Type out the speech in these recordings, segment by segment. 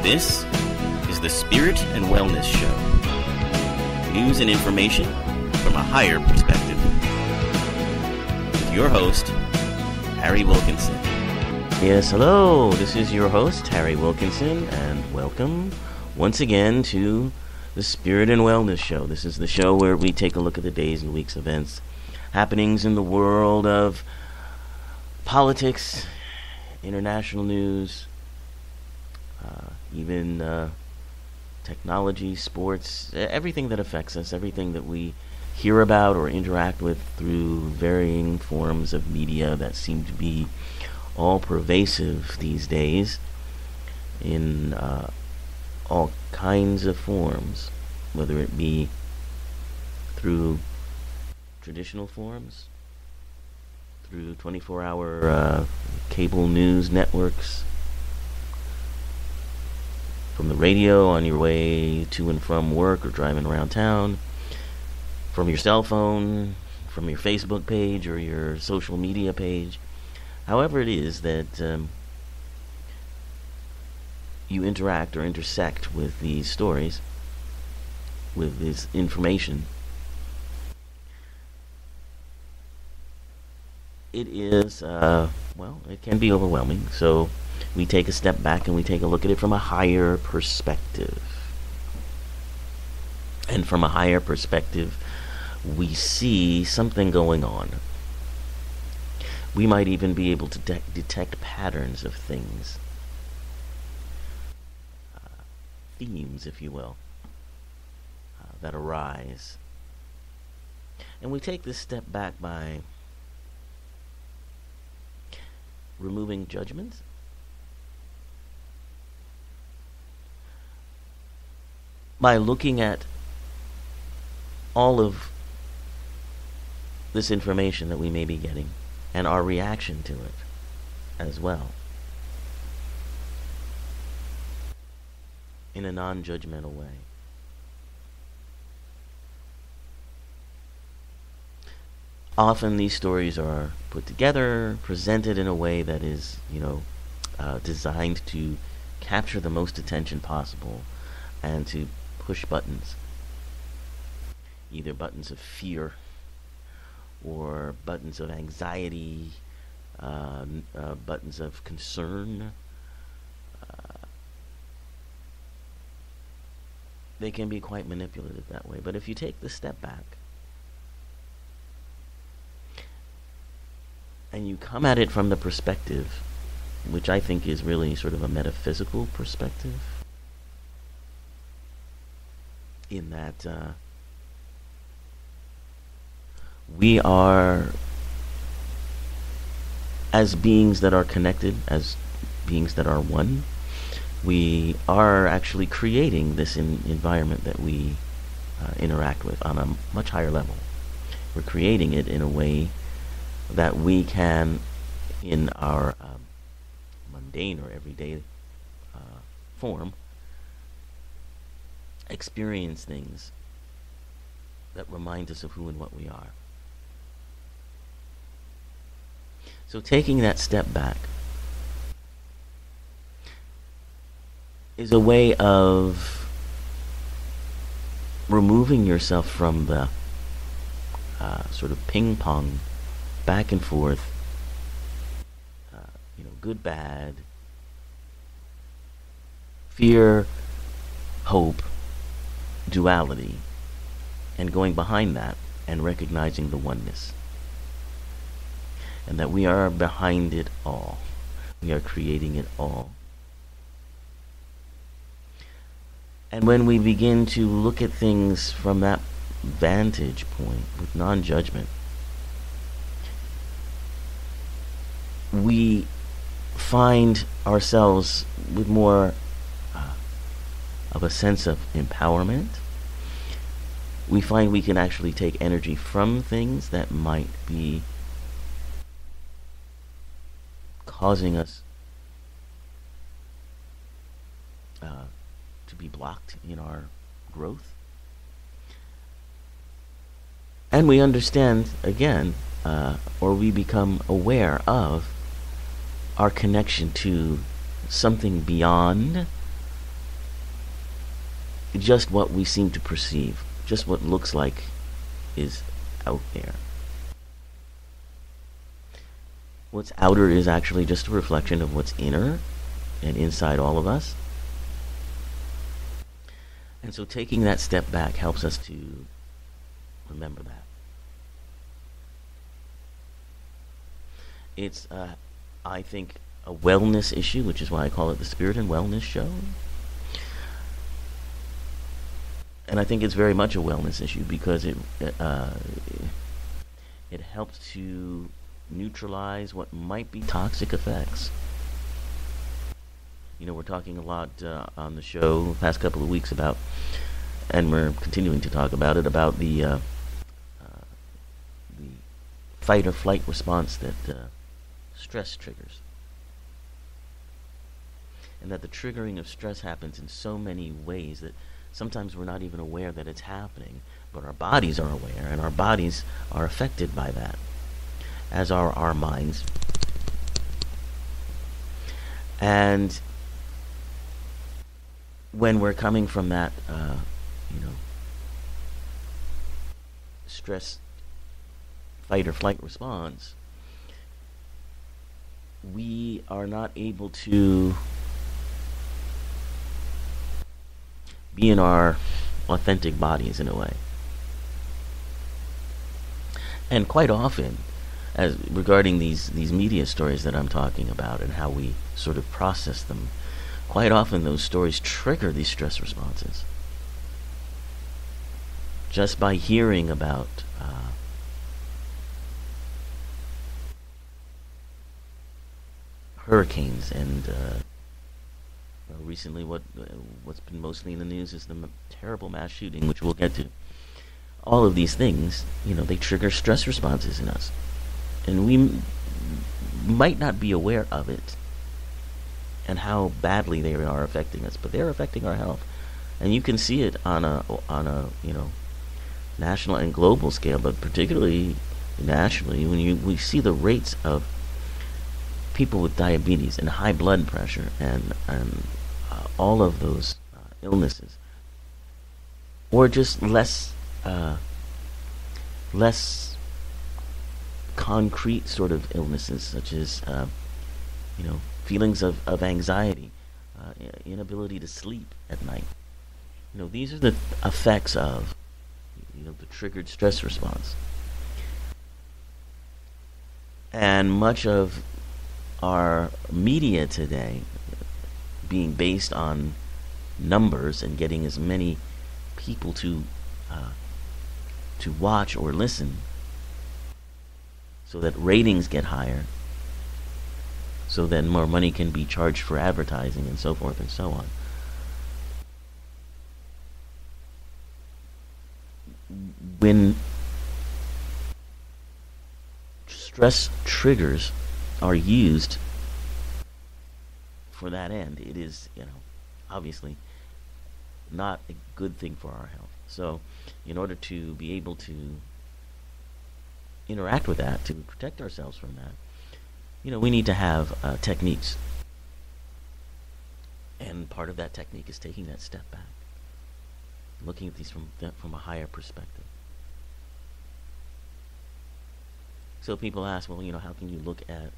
This is the Spirit and Wellness Show. News and information from a higher perspective. With your host, Harry Wilkinson. Yes, hello. This is your host, Harry Wilkinson, and welcome once again to the Spirit and Wellness Show. This is the show where we take a look at the days and weeks events, happenings in the world of politics, international news, even technology, sports, everything that affects us, everything that we hear about or interact with through varying forms of media that seem to be all pervasive these days in all kinds of forms, whether it be through traditional forms, through 24-hour cable news networks, from the radio on your way to and from work or driving around town, from your cell phone, from your Facebook page or your social media page, however it is that you interact or intersect with these stories, with this information, it is, it can be overwhelming. So we take a step back and we take a look at it from a higher perspective. And from a higher perspective, we see something going on. We might even be able to detect patterns of things, themes, if you will, that arise. And we take this step back by removing judgment, by looking at all of this information that we may be getting and our reaction to it as well, in a non-judgmental way. Often these stories are put together, presented in a way that is, designed to capture the most attention possible and to push buttons, either buttons of fear or buttons of anxiety, buttons of concern. They can be quite manipulative that way. But if you take the step back and you come at it from the perspective, which I think is really sort of a metaphysical perspective, in that we are, as beings that are connected, as beings that are one, we are actually creating this environment that we interact with on a much higher level. We're creating it in a way that we can, in our mundane or everyday form, experience things that remind us of who and what we are. So taking that step back is a way of removing yourself from the sort of ping-pong back and forth, good, bad, fear, hope, duality, and going behind that and recognizing the oneness. And that we are behind it all. We are creating it all. And when we begin to look at things from that vantage point with non-judgment, we find ourselves with more of a sense of empowerment. We find we can actually take energy from things that might be causing us to be blocked in our growth. And we understand, again, or we become aware of our connection to something beyond just what we seem to perceive, just what looks like is out there. What's outer is actually just a reflection of what's inner and inside all of us. And so taking that step back helps us to remember that. It's, I think, a wellness issue, which is why I call it the Spirit and Wellness Show. And I think it's very much a wellness issue because it helps to neutralize what might be toxic effects. You know, we're talking a lot on the show the past couple of weeks about, and we're continuing to talk about it, about the fight or flight response that stress triggers. And that the triggering of stress happens in so many ways that sometimes we're not even aware that it's happening, but our bodies are aware, and our bodies are affected by that, as are our minds. And when we're coming from that, stress, fight or flight response, we are not able to be in our authentic bodies in a way. And quite often, as regarding these media stories that I'm talking about and how we sort of process them, quite often those stories trigger these stress responses. Just by hearing about hurricanes and recently what's been mostly in the news is the terrible mass shooting, which we'll get to. All of these things, they trigger stress responses in us. And we might not be aware of it and how badly they are affecting us, but they're affecting our health. And you can see it on a national and global scale, but particularly nationally, when we see the rates of people with diabetes and high blood pressure and all of those illnesses, or just less concrete sort of illnesses, such as feelings of anxiety, inability to sleep at night. These are the effects of the triggered stress response. And much of our media today, being based on numbers and getting as many people to watch or listen, so that ratings get higher, so then more money can be charged for advertising and so forth and so on. When stress triggers are used for that end, it is, obviously not a good thing for our health. So, in order to be able to interact with that, to protect ourselves from that, we need to have techniques. And part of that technique is taking that step back, looking at these from a higher perspective. So people ask, well, how can you look at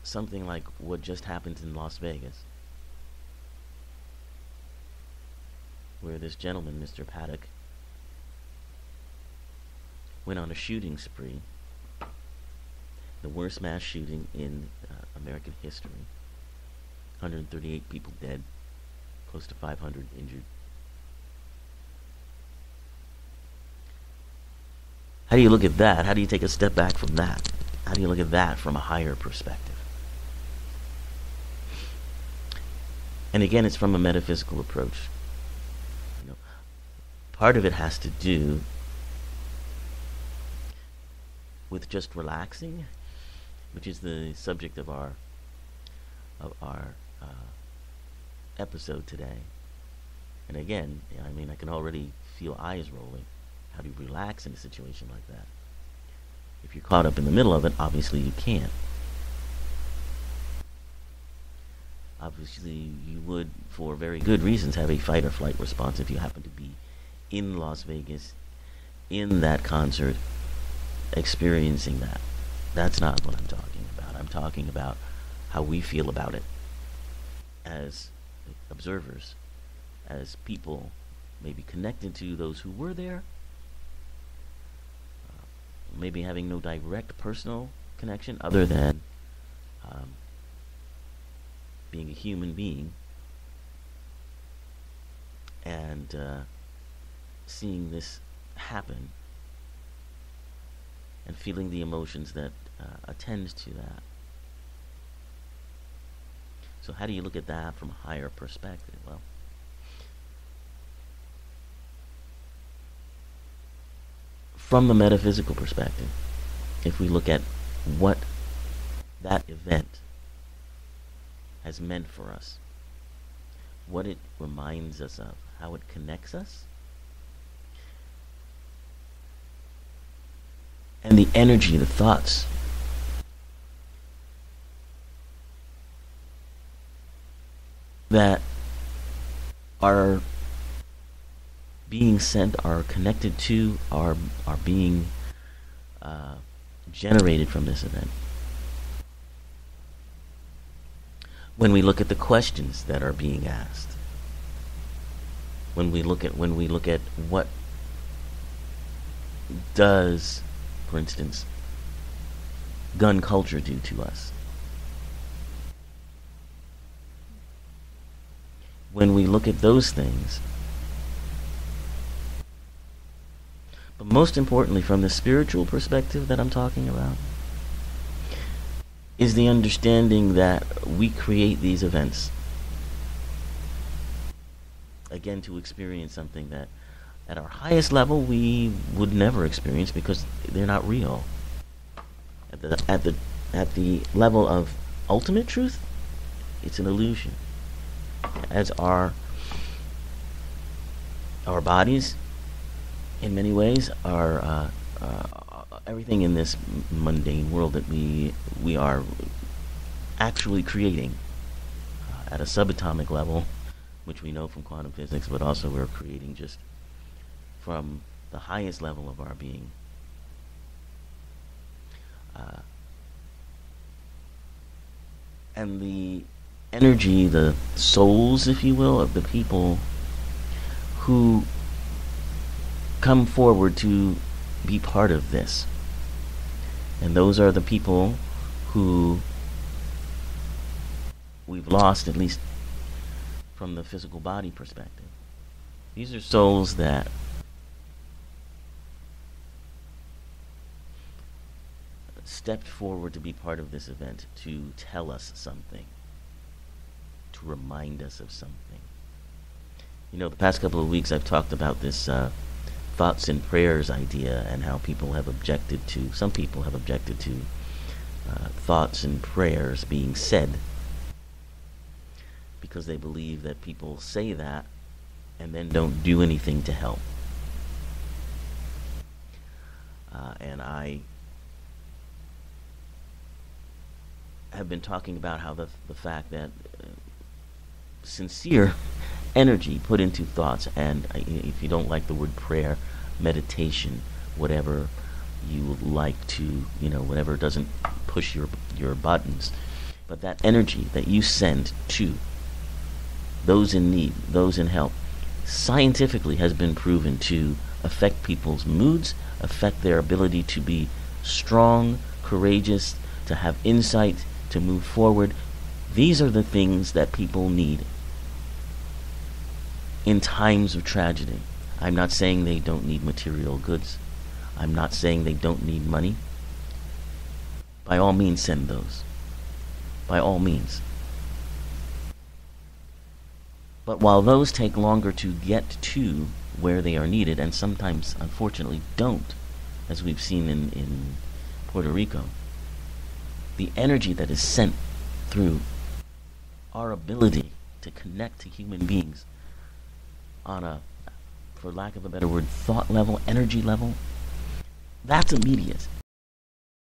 something like what just happened in Las Vegas, where this gentleman, Mr. Paddock, went on a shooting spree, the worst mass shooting in American history, 138 people dead, close to 500 injured. How do you look at that? How do you take a step back from that? How do you look at that from a higher perspective? And again, it's from a metaphysical approach. Part of it has to do with just relaxing, which is the subject of our episode today. And again, I can already feel eyes rolling. How do you relax in a situation like that? If you're caught up in the middle of it, obviously you can't. Obviously, you would, for very good reasons, have a fight or flight response if you happen to be in Las Vegas, in that concert, experiencing that. That's not what I'm talking about. I'm talking about how we feel about it as observers, as people maybe connected to those who were there, maybe having no direct personal connection other than being a human being and seeing this happen and feeling the emotions that attend to that. So how do you look at that from a higher perspective? Well, from the metaphysical perspective, if we look at what that event has meant for us, what it reminds us of, how it connects us, and the energy, the thoughts that are being sent, are connected to, are being generated from this event. When we look at the questions that are being asked, when we look at what does, for instance, gun culture do to us, when we look at those things, but most importantly, from the spiritual perspective that I'm talking about, is the understanding that we create these events, again, to experience something that at our highest level we would never experience because they're not real. At the level of ultimate truth, it's an illusion. As our bodies, in many ways, are everything in this mundane world that we are actually creating at a subatomic level, which we know from quantum physics, but also we're creating just from the highest level of our being. And the energy, the souls, if you will, of the people who come forward to be part of this. And those are the people who we've lost, at least from the physical body perspective. These are souls that stepped forward to be part of this event, to tell us something, to remind us of something. You know, the past couple of weeks I've talked about this thoughts and prayers idea and how some people have objected to thoughts and prayers being said because they believe that people say that and then don't do anything to help. And I have been talking about how the fact that sincere energy put into thoughts, and if you don't like the word prayer, meditation, whatever you would like to, whatever doesn't push your buttons, but that energy that you send to those in need, those in help, scientifically has been proven to affect people's moods, affect their ability to be strong, courageous, to have insight, to move forward. These are the things that people need in times of tragedy. I'm not saying they don't need material goods. I'm not saying they don't need money. By all means, send those. By all means. But while those take longer to get to where they are needed, and sometimes, unfortunately, don't, as we've seen in Puerto Rico, the energy that is sent through our ability to connect to human beings on a, for lack of a better word, thought level, energy level, that's immediate.